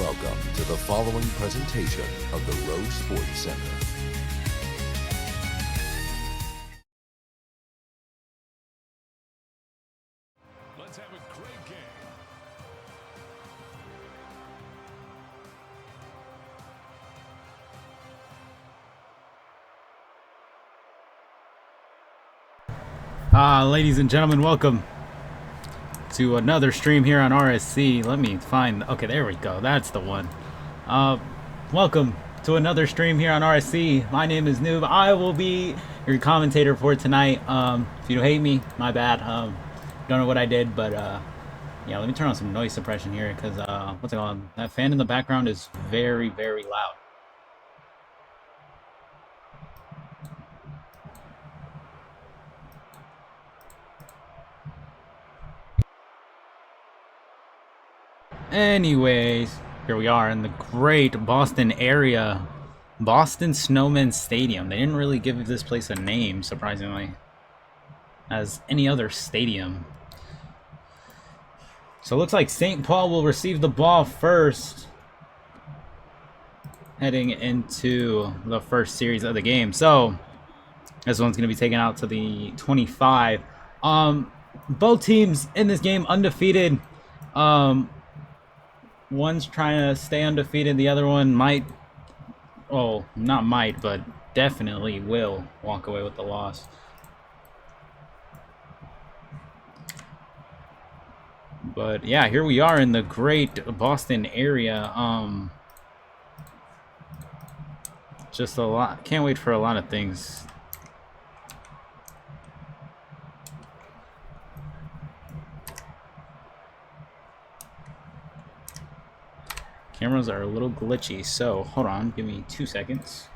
Welcome to the following presentation of the Rogue Sports Center. Let's have a great game. Ladies and gentlemen, welcome to another stream here on RSC. Let me find, okay, there we go, that's the one. Welcome to another stream here on RSC. My name is Noob. I will be your commentator for tonight. If you hate me, my bad. Don't know what I did, but yeah, let me turn on some noise suppression here, because what's it called? That fan in the background is very, very loud. Anyways, here we are in the great Boston area, Boston Snowmen Stadium. They didn't really give this place a name, surprisingly, as any other stadium. So it looks like St. Paul will receive the ball first, heading into the first series of the game. So this one's going to be taken out to the 25. Both teams in this game undefeated. One's trying to stay undefeated. The other one might, oh, not might, but definitely will walk away with the loss. But yeah, here we are in the great Boston area. Just a lot. Can't wait for a lot of things. Cameras are a little glitchy, so hold on, give me 2 seconds.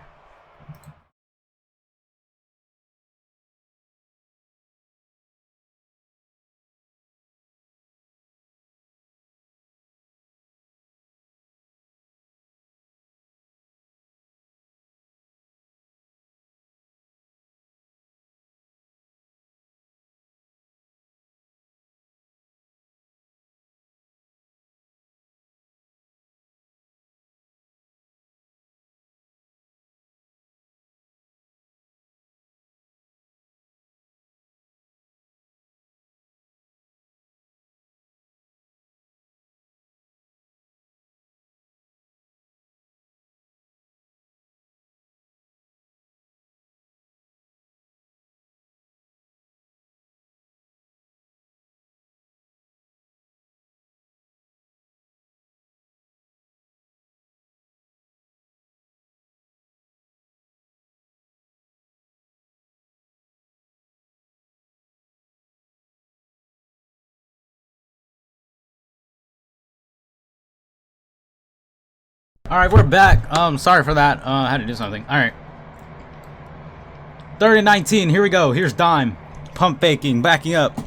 Alright, we're back. Sorry for that. I had to do something. Alright. 3rd and 19. Here we go. Here's Dime. Pump faking. Backing up.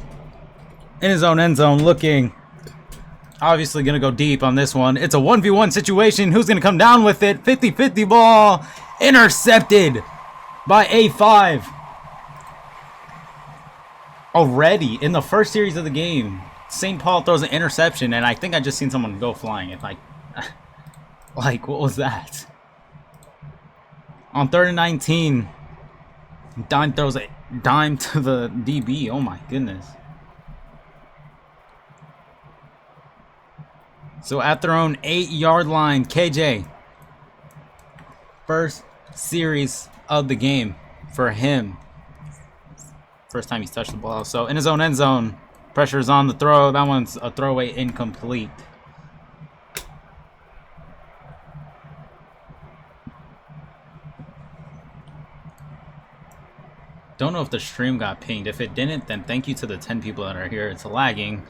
In his own end zone. Looking. Obviously going to go deep on this one. It's a 1v1 situation. Who's going to come down with it? 50-50 ball. Intercepted by A5. Already in the first series of the game, St. Paul throws an interception, and I think I just seen someone go flying. If I... Like, what was that? On 3rd and 19, Dime throws a dime to the DB. Oh my goodness. So at their own 8-yard line, KJ. First series of the game for him. First time he's touched the ball. So in his own end zone, pressure is on the throw. That one's a throwaway incomplete. Don't know if the stream got pinged. If it didn't, then thank you to the 10 people that are here. It's lagging.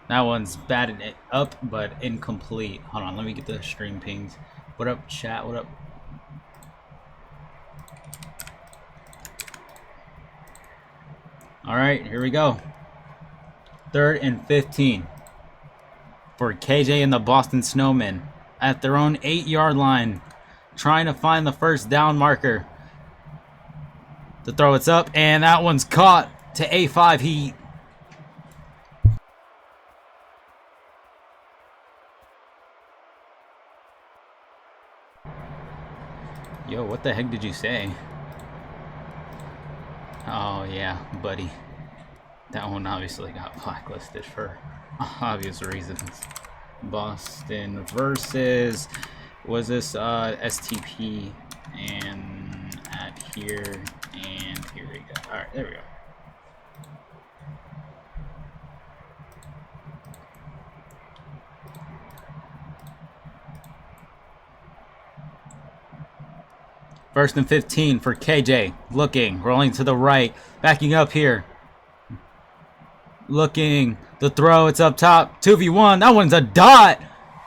That one's batted it up, but incomplete. Hold on, let me get the stream pinged. What up, chat? What up? All right, here we go. 3rd and 15 for KJ and the Boston Snowmen at their own 8-yard line, trying to find the first down marker. The throw, it's up, and that one's caught to A5. He Yo, what the heck did you say? Oh, yeah, buddy. That one obviously got blacklisted for obvious reasons. Boston versus, was this STP, and at here, and here we go. Alright, there we go. First and 15 for KJ. Looking, rolling to the right, backing up here. Looking, the throw, it's up top. 2v1, that one's a dot.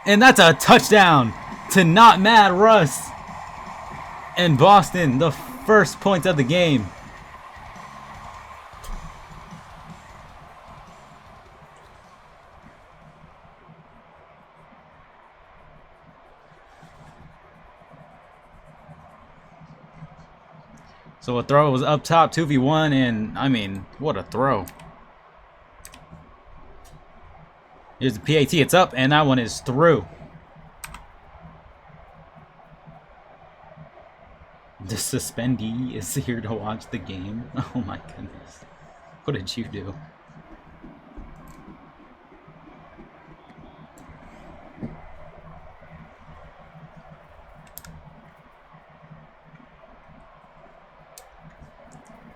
And that's a touchdown to Not Mad Russ. And Boston, the first point of the game. So a throw was up top, 2v1, and I mean, what a throw. Here's the PAT, it's up, and that one is through. The suspendee is here to watch the game. Oh my goodness. What did you do?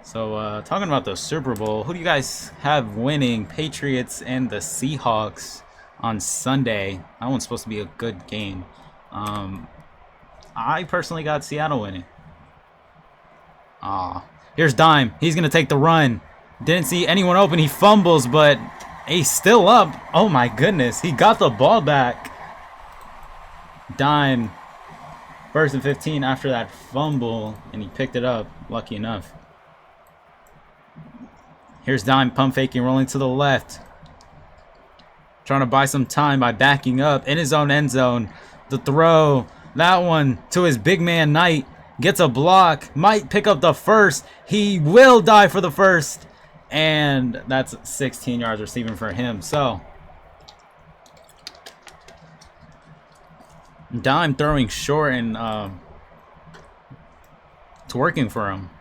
So, talking about the Super Bowl, who do you guys have winning? Patriots and the Seahawks on Sunday. That one's supposed to be a good game. I personally got Seattle winning. Here's Dime. He's going to take the run. Didn't see anyone open. He fumbles, but he's still up. Oh my goodness. He got the ball back. Dime. First and 15 after that fumble, and he picked it up. Lucky enough. Here's Dime pump faking, rolling to the left. Trying to buy some time by backing up in his own end zone. The throw, that one to his big man Knight. Gets a block, might pick up the first. He will die for the first. And that's 16 yards receiving for him. So, Dime throwing short and it's working for him.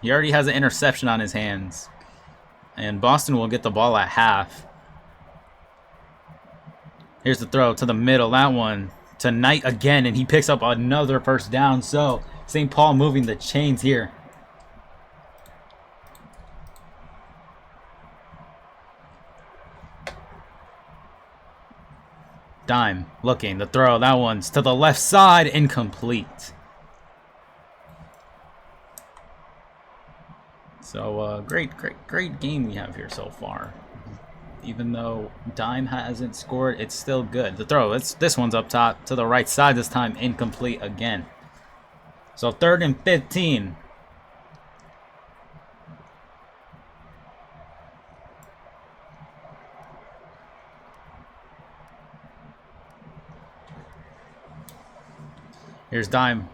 He already has an interception on his hands. And Boston will get the ball at half. Here's the throw to the middle. That one to Knight again. And he picks up another first down. So St. Paul moving the chains here. Dime looking. The throw. That one's to the left side. Incomplete. So, great game we have here so far. Even though Dime hasn't scored, it's still good. The throw, this one's up top to the right side this time, incomplete again. So, 3rd and 15. Here's Dime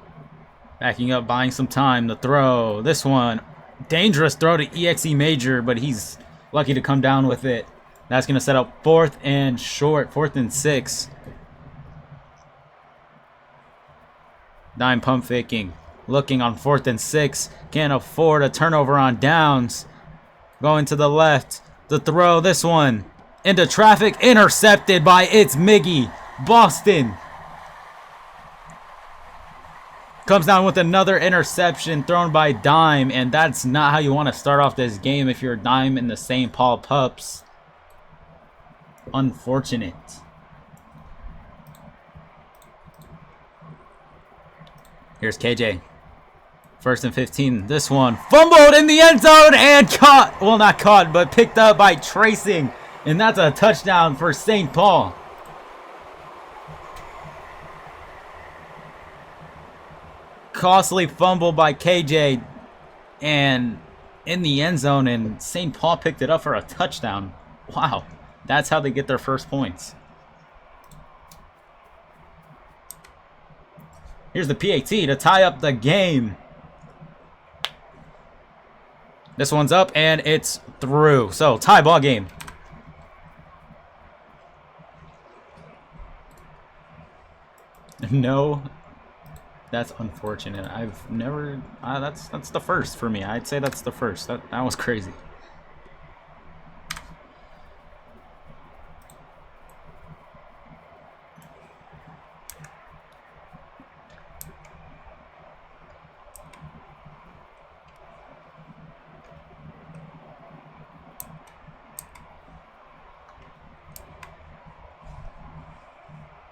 backing up, buying some time. The throw, this one. Dangerous throw to EXE Major, but he's lucky to come down with it. That's going to set up 4th and short, 4th and 6. Dime pump faking, looking on 4th and 6. Can't afford a turnover on downs. Going to the left. The throw, this one. Into traffic, intercepted by It's Miggy. Boston comes down with another interception thrown by Dime, and that's not how you want to start off this game if you're Dime in the St. Paul Pups. Unfortunate. Here's KJ. 1st and 15. This one fumbled in the end zone and caught. Well, not caught, but picked up by Tracing, and that's a touchdown for St. Paul. Costly fumble by KJ and in the end zone, and St. Paul picked it up for a touchdown. Wow, that's how they get their first points. Here's the PAT to tie up the game. This one's up and it's through. So tie ball game. No That's unfortunate. I've never. That's the first for me. I'd say that's the first. That was crazy.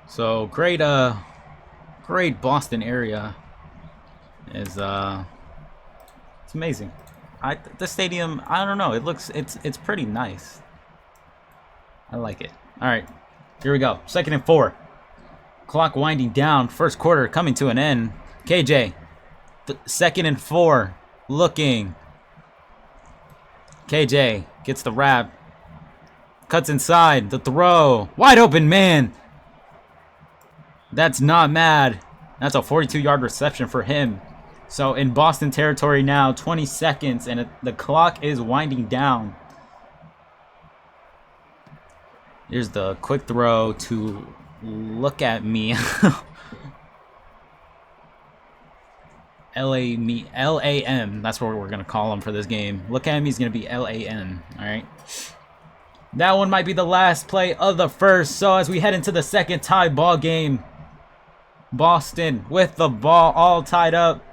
So great Boston area is it's amazing. The stadium, I don't know, it's pretty nice. I like it. All right, here we go. 2nd and 4. Clock winding down. First quarter coming to an end. KJ, 2nd and 4. Looking. KJ gets the wrap. Cuts inside. The throw. Wide open man. That's not mad. That's a 42-yard reception for him. So in Boston territory now, 20 seconds, and the clock is winding down. Here's the quick throw to look at me. LAM. That's what we're going to call him for this game. Look at me is going to be LAM. All right. That one might be the last play of the first. So as we head into the second tie ball game, Boston with the ball all tied up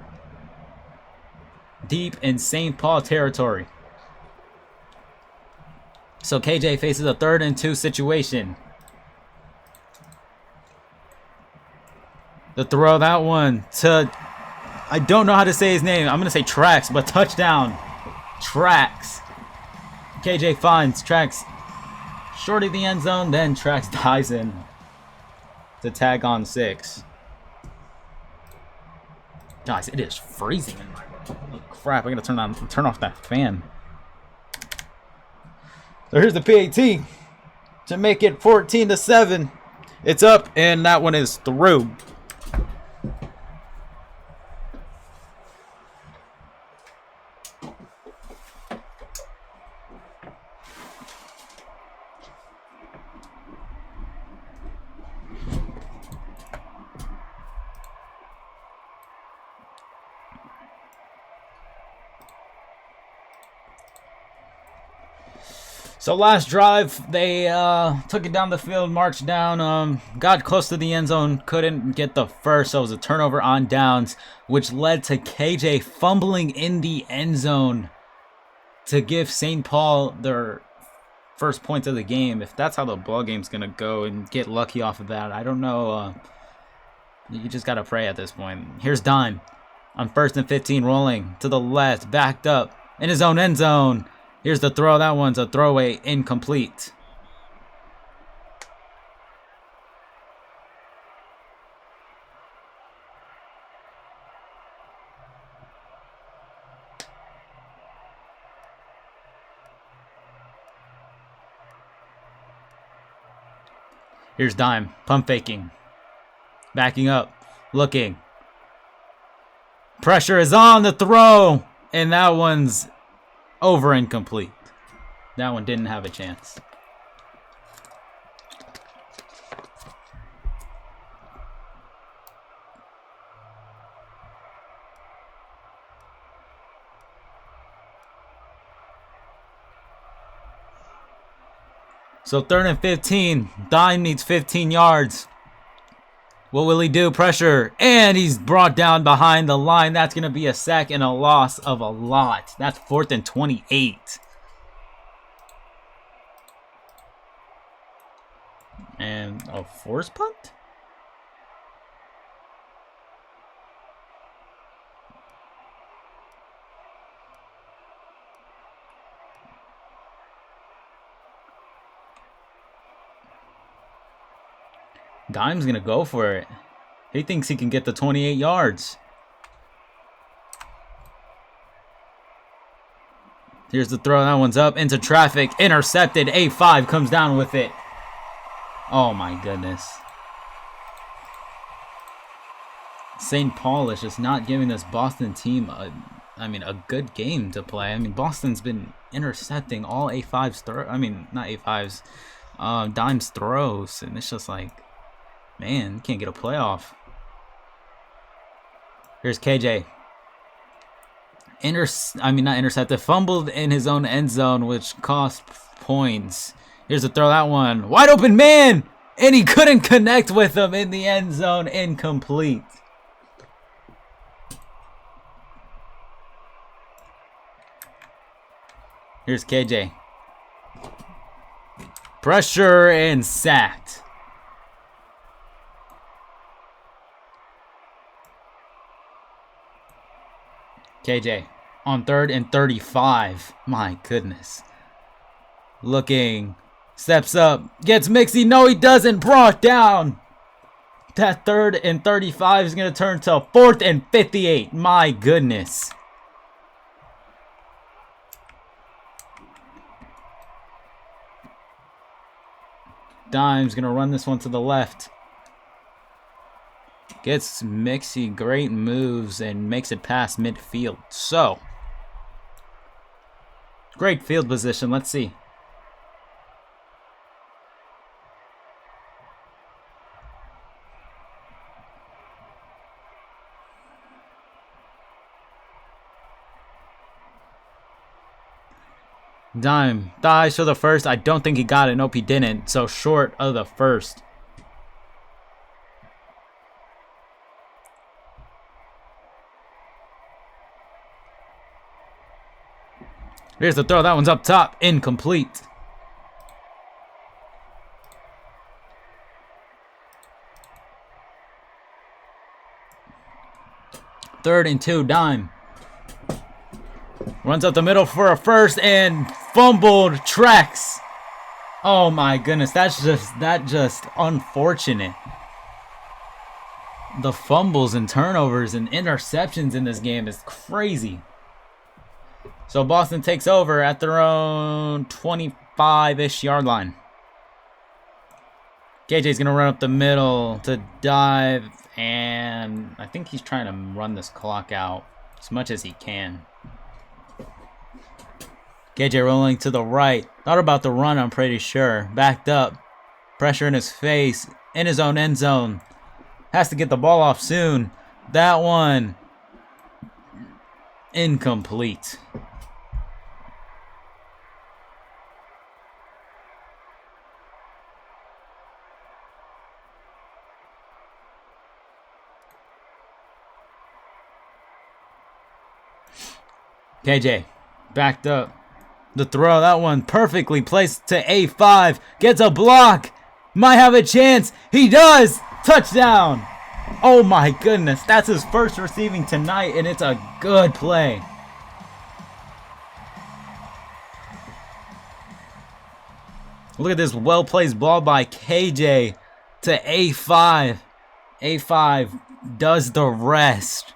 deep in St. Paul territory. So KJ faces a 3rd and 2 situation. The throw, that one to, I don't know how to say his name. I'm going to say Trax, but touchdown. Trax. KJ finds Trax short of the end zone, then Trax dives in to tag on 6. Guys, it is freezing in my room. Holy crap, I gotta turn off that fan. So here's the PAT to make it 14-7. It's up, and that one is through. So last drive, they took it down the field, marched down, got close to the end zone, couldn't get the first, so it was a turnover on downs, which led to KJ fumbling in the end zone to give St. Paul their first point of the game. If that's how the ball game's going to go and get lucky off of that, I don't know. You just got to pray at this point. Here's Dime on 1st and 15, rolling to the left, backed up in his own end zone. Here's the throw. That one's a throwaway, incomplete. Here's Dime, pump faking, backing up, looking. Pressure is on the throw, and that one's over incomplete. That one didn't have a chance. So 3rd and 15. Dime needs 15 yards. What will he do? Pressure. And he's brought down behind the line. That's going to be a sack and a loss of a lot. That's 4th and 28. And a force punt? Dime's going to go for it. He thinks he can get the 28 yards. Here's the throw. That one's up into traffic. Intercepted. A5 comes down with it. Oh my goodness. St. Paul is just not giving this Boston team a good game to play. I mean, Boston's been intercepting all A5's not A5's, Dime's throws, and it's just like, man, you can't get a playoff. Here's KJ. Not intercepted. Fumbled in his own end zone, which cost points. Here's a throw. That one. Wide open man! And he couldn't connect with him in the end zone. Incomplete. Here's KJ. Pressure and sacked. KJ on 3rd and 35. My goodness. Looking. Steps up. Gets Mixie. No, he doesn't. Brought down. That 3rd and 35 is going to turn to 4th and 58. My goodness. Dime's going to run this one to the left. Gets Mixie great moves and makes it past midfield. So, great field position. Let's see. Dime dives for the first. I don't think he got it. Nope, he didn't. So short of the first. Here's the throw. That one's up top. Incomplete. Third and 2. Dime. Runs up the middle for a first and fumbled. Tracks. Oh my goodness. That's just unfortunate. The fumbles and turnovers and interceptions in this game is crazy. So Boston takes over at their own 25-ish yard line. KJ's going to run up the middle to dive. And I think he's trying to run this clock out as much as he can. KJ rolling to the right. Thought about the run, I'm pretty sure. Backed up. Pressure in his face. In his own end zone. Has to get the ball off soon. That one. Incomplete. KJ. Backed up. The throw, that one perfectly placed to A5. Gets a block. Might have a chance. He does. Touchdown. Oh my goodness. That's his first receiving tonight, and it's a good play. Look at this well-placed ball by KJ to A5. A5 does the rest.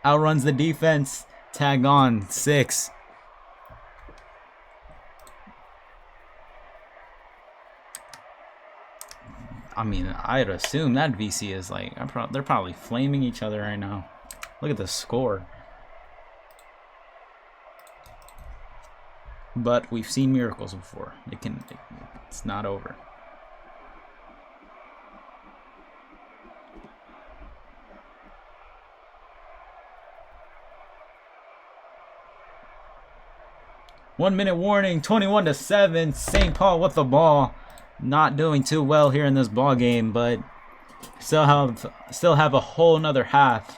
Outruns the defense. Tag on 6. I mean, I'd assume that VC is like, they're probably flaming each other right now. Look at the score. But we've seen miracles before. It's not over. One-minute warning, 21-7. St. Paul with the ball. Not doing too well here in this ball game, but still have a whole nother half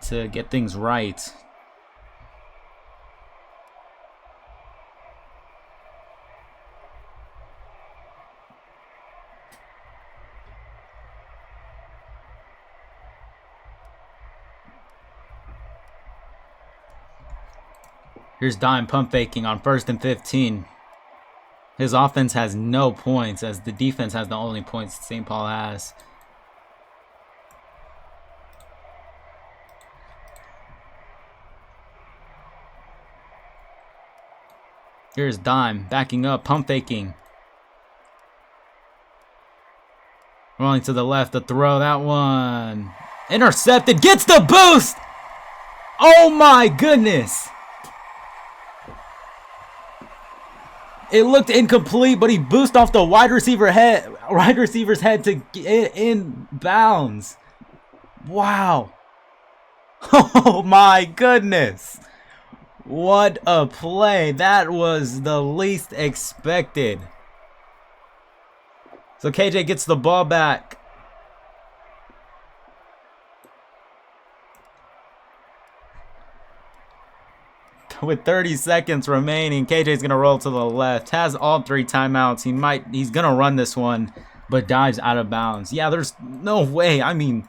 to get things right. Here's Dime pump faking on 1st and 15. His offense has no points, as the defense has the only points St. Paul has. Here's Dime backing up, pump faking. Rolling to the left, the throw, that one. Intercepted, gets the boost! Oh my goodness! It looked incomplete, but he boosted off the wide receiver's head to get in bounds. Wow. Oh my goodness. What a play. That was the least expected. So KJ gets the ball back. With 30 seconds remaining, KJ's going to roll to the left. Has all 3 timeouts. He's going to run this one, but dives out of bounds. Yeah, there's no way. I mean,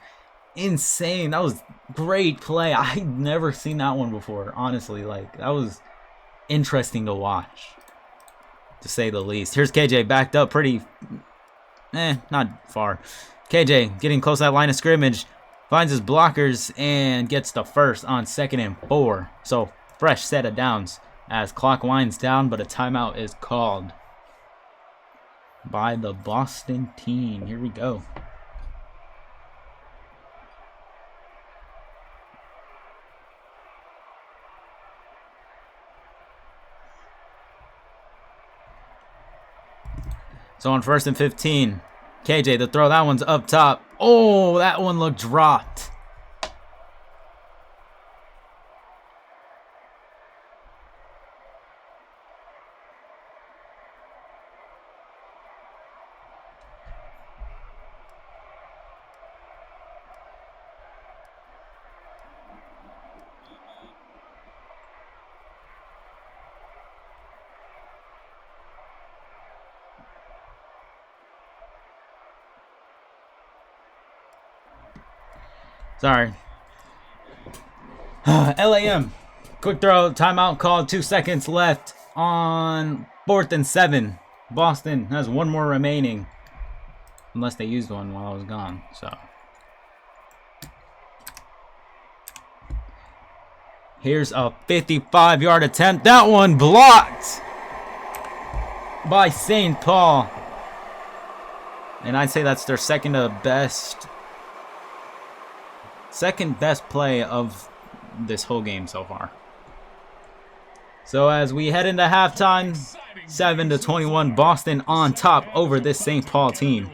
insane. That was great play. I'd never seen that one before, honestly. Like, that was interesting to watch, to say the least. Here's KJ backed up pretty, not far. KJ getting close to that line of scrimmage. Finds his blockers and gets the first on 2nd and 4. So, fresh set of downs as clock winds down, but a timeout is called by the Boston team. Here we go. So on 1st and 15, KJ, the throw, that one's up top. Oh, that one looked dropped. Sorry. LAM. Quick throw. Timeout called. 2 seconds left on 4th and 7. Boston has 1 more remaining. Unless they used one while I was gone. So. Here's a 55-yard attempt. That one blocked by St. Paul. And I'd say that's their second best play of this whole game so far. So as we head into halftime, 7-21, Boston on top over this St. Paul team.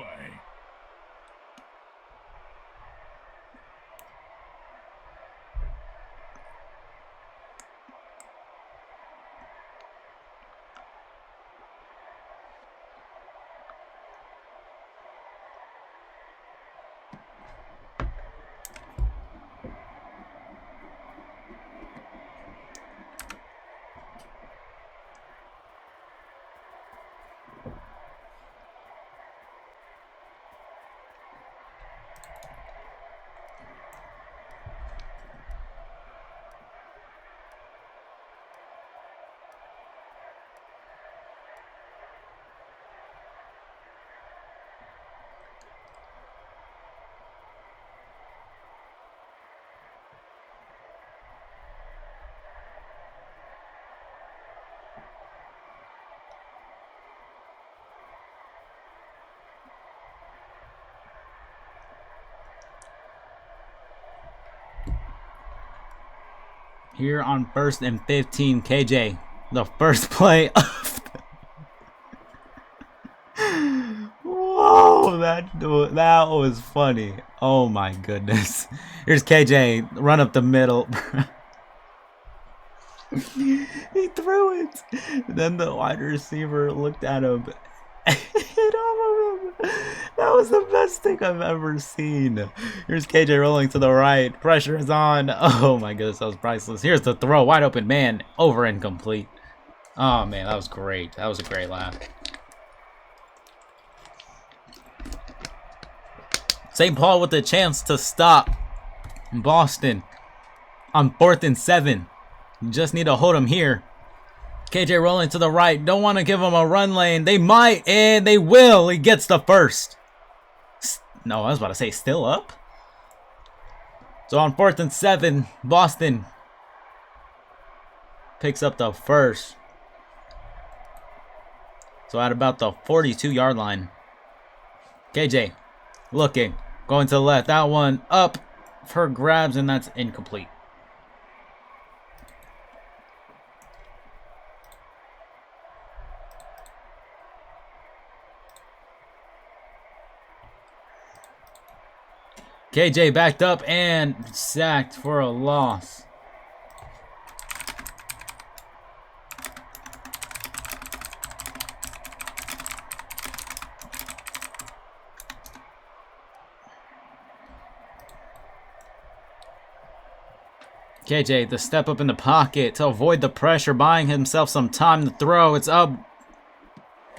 Here on 1st and 15, KJ, the first play of whoa, that was funny. Oh my goodness. Here's KJ, run up the middle. He threw it. Then the wide receiver looked at him. Hit off of him. That was the best thing I've ever seen. Here's KJ rolling to the right. Pressure is on. Oh my goodness, that was priceless. Here's the throw. Wide open man. Over and complete. Oh man, that was great. That was a great laugh. St. Paul with the chance to stop Boston on 4th and 7. You just need to hold him here. KJ rolling to the right. Don't want to give him a run lane. They might, and they will. He gets the first. No, I was about to say still up. So on 4th and 7, Boston picks up the first. So at about the 42-yard line. KJ looking. Going to the left. That one up for grabs, and that's incomplete. KJ backed up and sacked for a loss. KJ, the step up in the pocket to avoid the pressure, buying himself some time to throw. It's up.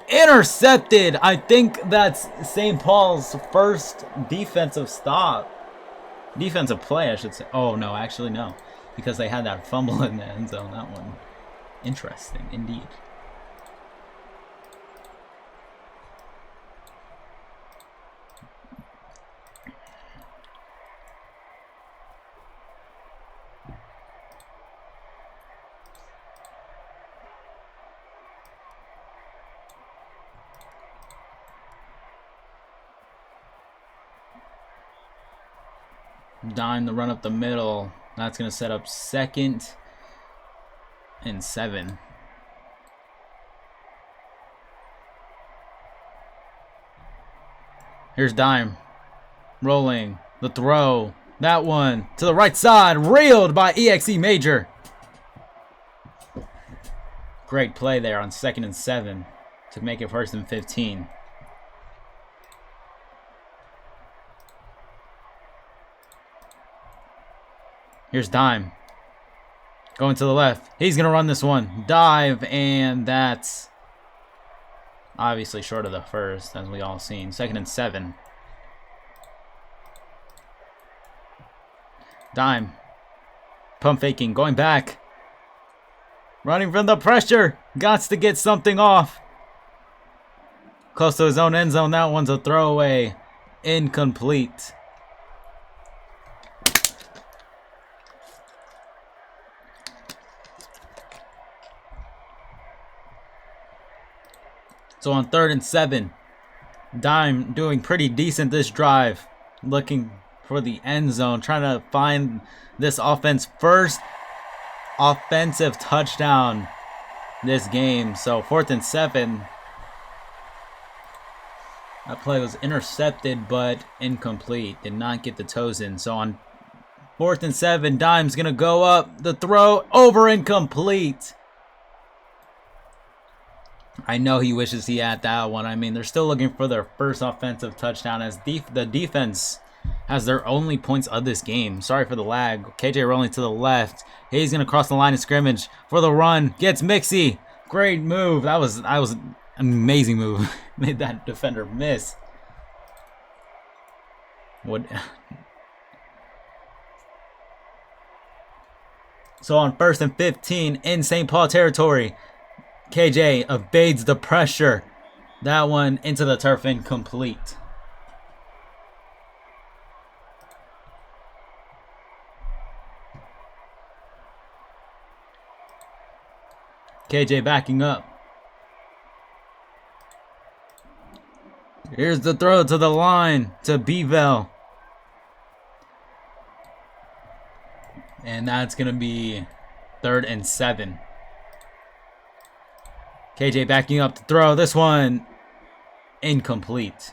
Intercepted! I think that's St. Paul's first defensive stop. Defensive play, I should say. Oh, no, actually, no. Because they had that fumble in the end zone. That one. Interesting, indeed. Dime to run up the middle. That's going to set up 2nd and 7. Here's Dime. Rolling. The throw. That one to the right side. Reeled by EXE Major. Great play there on 2nd and 7 to make it 1st and 15. Here's Dime. Going to the left. He's going to run this one. Dive, and that's obviously short of the first, as we all seen. 2nd and 7. Dime. Pump faking. Going back. Running from the pressure. Gots to get something off. Close to his own end zone. That one's a throwaway. Incomplete. So on 3rd and 7, Dime doing pretty decent this drive. Looking for the end zone. Trying to find this offense first offensive touchdown this game. So 4th and 7. That play was intercepted but incomplete. Did not get the toes in. So on 4th and 7, Dime's going to go up. The throw over incomplete. I know he wishes he had that one. I mean, they're still looking for their first offensive touchdown as the defense has their only points of this game. Sorry for the lag. KJ rolling to the left. He's going to cross the line of scrimmage for the run. Gets Mixie. Great move. That was an amazing move. Made that defender miss. So on 1st and 15 in St. Paul territory, KJ evades the pressure. That one into the turf, incomplete. KJ backing up. Here's the throw to the line to Bevel. And that's going to be 3rd and 7. KJ backing up to throw. This one incomplete.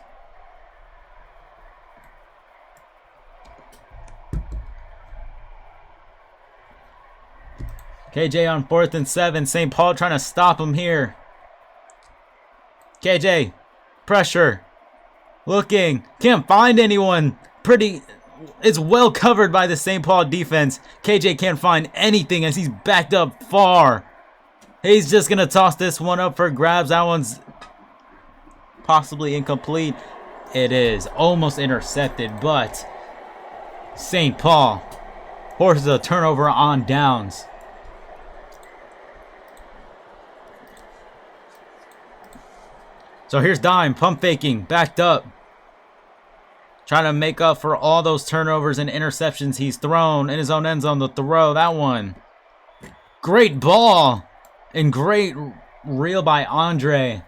KJ on 4th and 7. St. Paul trying to stop him here. KJ, pressure. Looking. Can't find anyone. It's well covered by the St. Paul defense. KJ can't find anything as he's backed up far. He's just going to toss this one up for grabs. That one's possibly incomplete. It is almost intercepted, but St. Paul forces a turnover on downs. So here's Dime, pump faking, backed up. Trying to make up for all those turnovers and interceptions he's thrown in his own end zone. The throw, that one. Great ball. And great reel by Andre.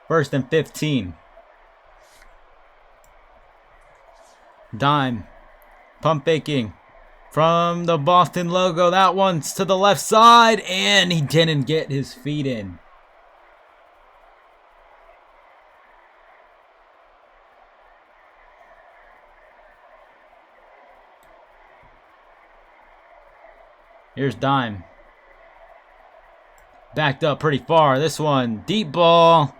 1st and 15. Dime. Pump faking. From the Boston logo. That one's to the left side. And he didn't get his feet in. Here's Dime. Backed up pretty far. This one, deep ball.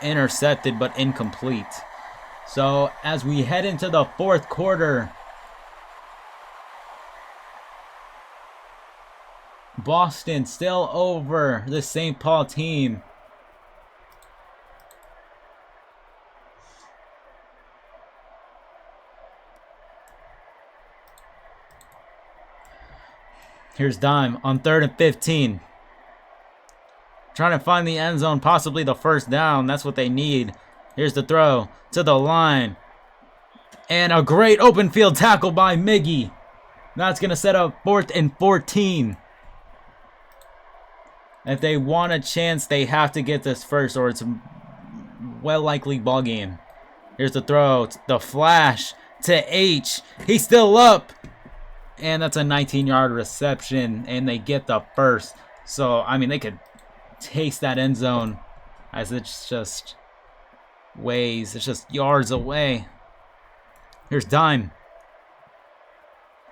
Intercepted but incomplete. So as we head into the fourth quarter, Boston still over the St. Paul team. Here's Dime on 3rd and 15. Trying to find the end zone, possibly the first down. That's what they need. Here's the throw to the line. And a great open field tackle by Miggy. That's going to set up 4th and 14. If they want a chance, they have to get this first, or it's a well likely ball game. Here's the throw, the flash to H. He's still up. And that's a 19-yard reception, and they get the first. So, I mean, they could taste that end zone as it's just it's just yards away. Here's Dime.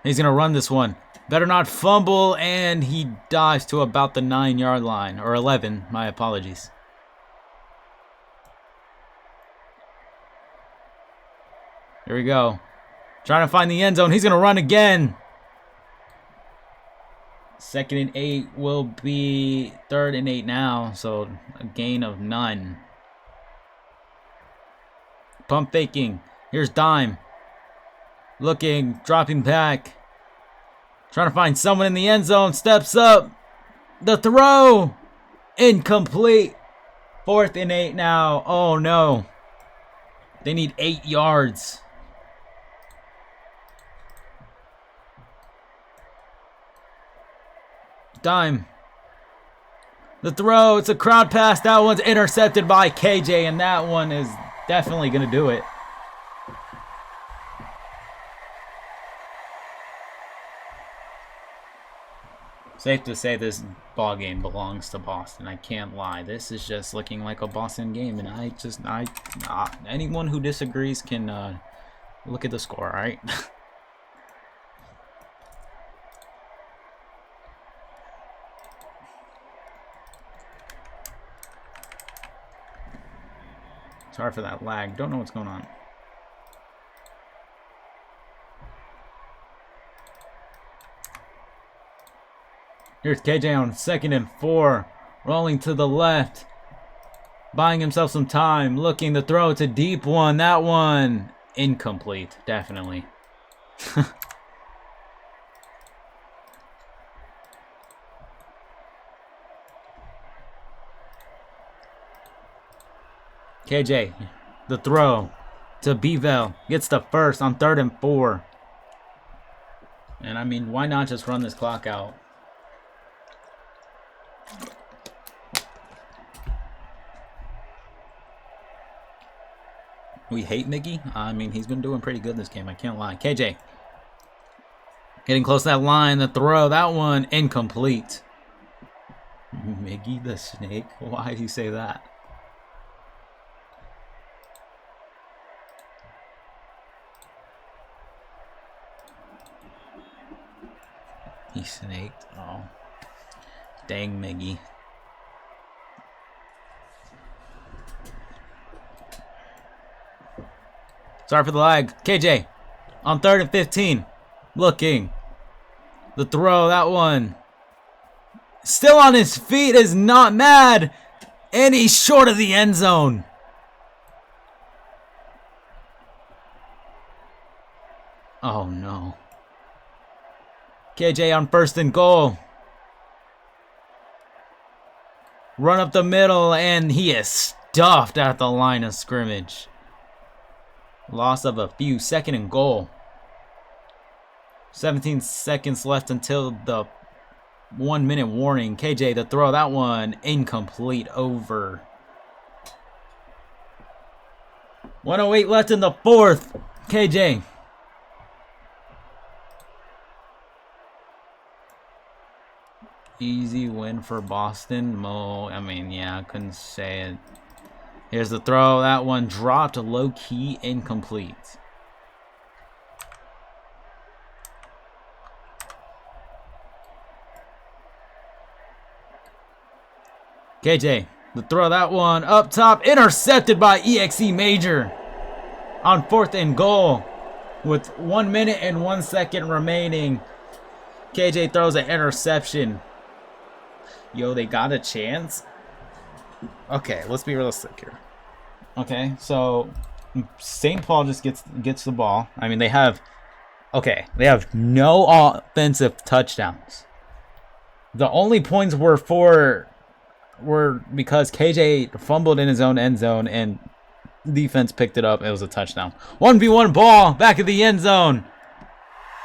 He's going to run this one. Better not fumble, and he dives to about the 9-yard line, or 11, my apologies. Here we go. Trying to find the end zone. He's going to run again. 2nd and 8 will be 3rd and 8 now, so a gain of none. Pump faking. Here's Dime. Looking, dropping back. Trying to find someone in the end zone. Steps up. The throw. Incomplete. 4th and 8 now. Oh no. They need 8 yards. Dime. The throw. It's a crowd pass. That one's intercepted by KJ, and that one is definitely going to do it. Safe to say this ball game belongs to Boston. I can't lie. This is just looking like a Boston game, and anyone who disagrees can look at the score, all right? Sorry for that lag. Don't know what's going on. Here's KJ on 2nd and 4. Rolling to the left. Buying himself some time. Looking to throw to deep one. That one incomplete. Definitely. KJ, the throw to Bevel. Gets the first on 3rd and 4. And I mean, why not just run this clock out? We hate Miggy. I mean, he's been doing pretty good this game. I can't lie. KJ. Getting close to that line. The throw. That one incomplete. Miggy the snake? Why do you say that? He snaked. Oh. Dang Miggy. Sorry for the lag. KJ on 3rd and 15. Looking. The throw. That one. Still on his feet. Is not mad. And he's short of the end zone. Oh no. KJ on 1st and goal. Run up the middle, and he is stuffed at the line of scrimmage. Loss of a few. 2nd and goal. 17 seconds left until the 1-minute warning. KJ to throw. That one incomplete. Over. 1:08 left in the 4th. KJ. Easy win for Boston. I mean, yeah, I couldn't say it. Here's the throw. That one dropped, low-key incomplete. KJ, to throw that one up top, intercepted by EXE Major on 4th and goal with 1 minute and 1 second remaining. KJ throws an interception. Yo, they got a chance. Okay, let's be realistic here. Okay, so St. Paul just gets the ball. I mean, they have no offensive touchdowns. The only points were because KJ fumbled in his own end zone and defense picked it up. It was a touchdown. 1v1 ball back of the end zone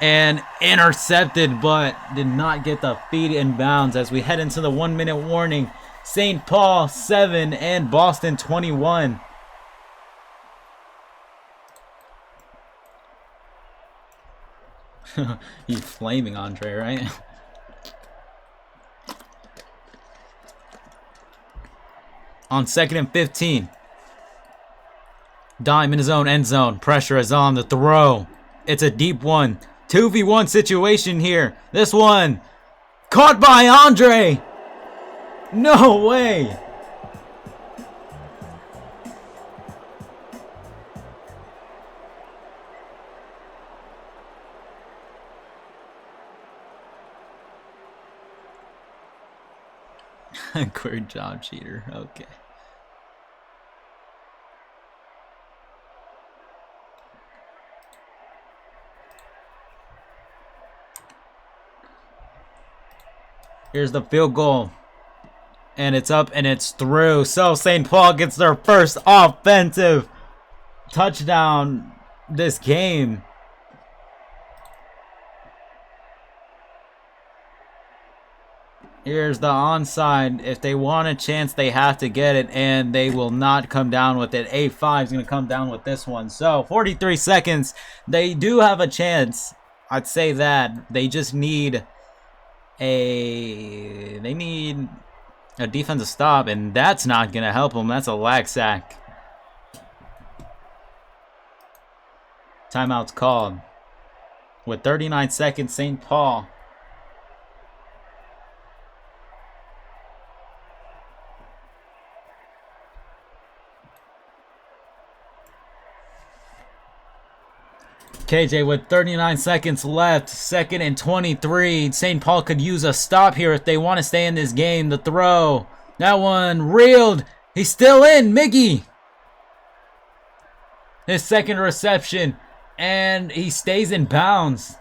and intercepted, but did not get the feed in bounds as we head into the 1 minute warning. St. Paul 7 and Boston 21. You flaming Andre, right? On 2nd and 15. Dime in his own end zone. Pressure is on the throw. It's a deep one. 2v1 situation here. This one caught by Andre. No way. Good job, cheater. Okay. Here's the field goal. And it's up and it's through. So St. Paul gets their first offensive touchdown this game. Here's the onside. If they want a chance, they have to get it, and they will not come down with it. A5 is going to come down with this one. So 43 seconds. They do have a chance. I'd say that. They just need a defensive stop, and that's not going to help them. That's a lag sack. Timeout's called. With 39 seconds, St. Paul. KJ with 39 seconds left, 2nd and 23. St. Paul could use a stop here if they want to stay in this game. The throw. That one reeled. He's still in. Miggy. His 2nd reception. And he stays in bounds.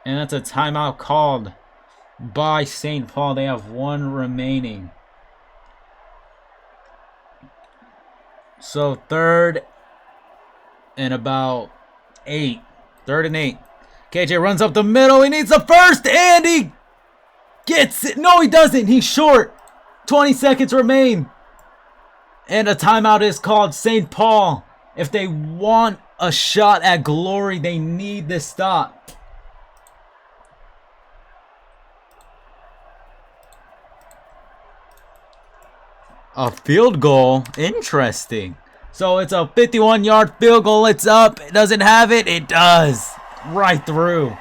And that's a timeout called by St. Paul. They have 1 remaining. So 3rd and about 8. 3rd and 8. KJ runs up the middle. He needs the first, and he gets it. No, he doesn't. He's short. 20 seconds remain. And a timeout is called. St. Paul, if they want a shot at glory, they need this stop. A field goal. Interesting. So it's a 51-yard field goal. It's up. It doesn't have it. It does. Right through.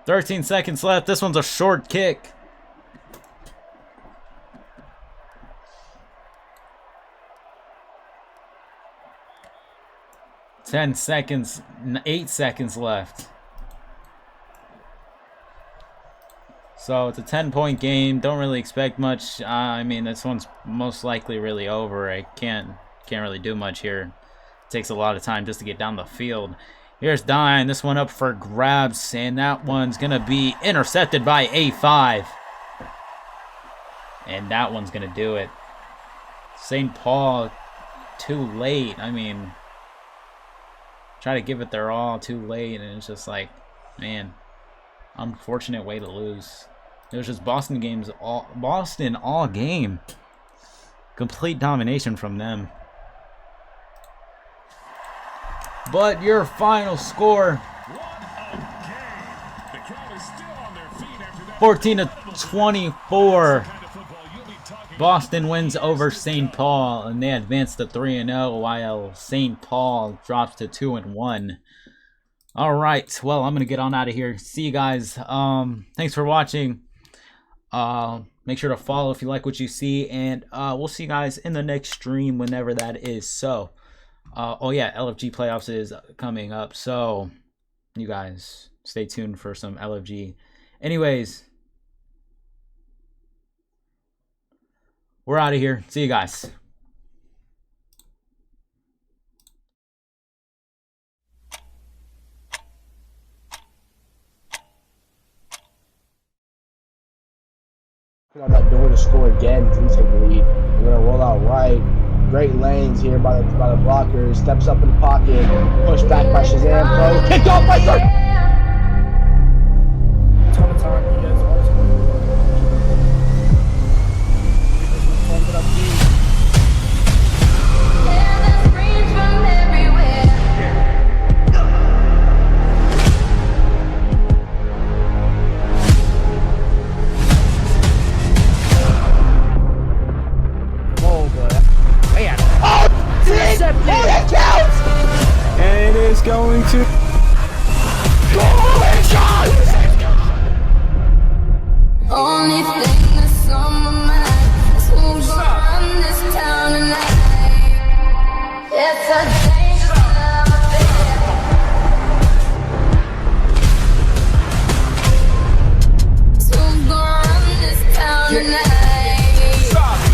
"13 seconds left. This one's a short kick. "10 seconds, 8 seconds left. So it's a 10-point game. Don't really expect much. I mean, this one's most likely really over. I can't really do much here. It takes a lot of time just to get down the field. Here's Dine. This one up for grabs, and that one's going to be intercepted by A5. And that one's going to do it. St. Paul, too late. I mean, try to give it their all too late, and it's just like, man, unfortunate way to lose. It was just Boston all game. Complete domination from them. But your final score, 14-24. Boston wins over St. Paul, and they advance to 3-0, while St. Paul drops to 2-1. All right, well, I'm gonna get on out of here. See you guys. Thanks for watching. Make sure to follow if you like what you see, and we'll see you guys in the next stream whenever that is. So, oh yeah, LFG playoffs is coming up, so you guys stay tuned for some LFG. Anyways, we're out of here. See you guys. On that door to score again. We take the lead. We're gonna roll out right. Great lanes here by the blockers. Steps up in the pocket. Push back by Shazam Pro. Kicked off by Sir. Ton of time. You guys want to it up deep. And it is going to only thing that's on my mind is who's gonna run this town tonight. It's a dangerous love affair. Who's gonna run this town tonight?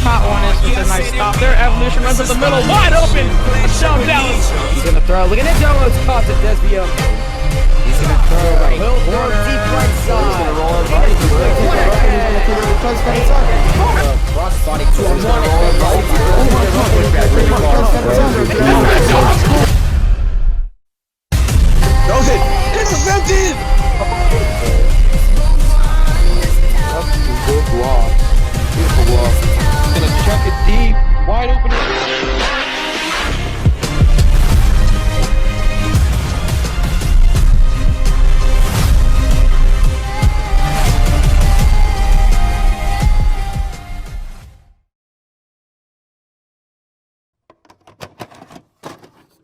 Hot one is with a nice stop there. Evolution runs up the middle, wide open. Sean Dallas. He's gonna throw. Look at it, Joe. It's caught to Desbio. He's gonna throw right corner.